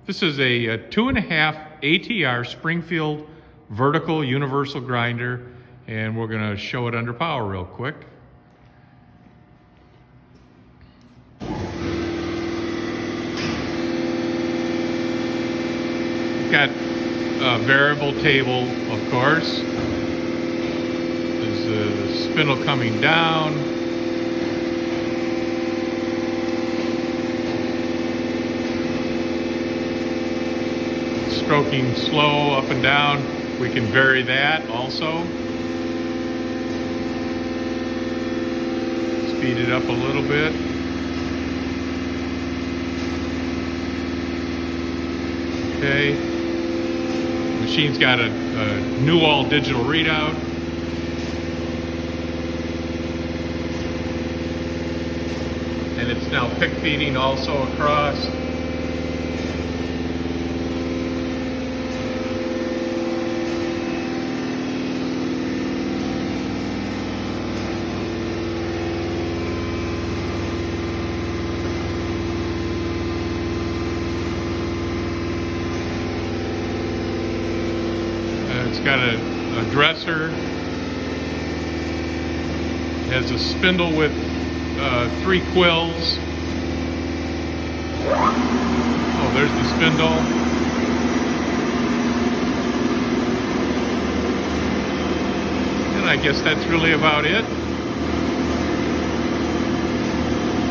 This is a 2.5 ATR Springfield vertical universal grinder, and we're going to show it under power real quick. Got a variable table, of course. There's the spindle coming down. Stroking slow up and down. We can vary that also. Speed it up a little bit. Okay. The machine's got a new all digital readout. And it's now pick feeding also across. It's got a dresser. It has a spindle with 3 quills. Oh, there's the spindle. And I guess that's really about it.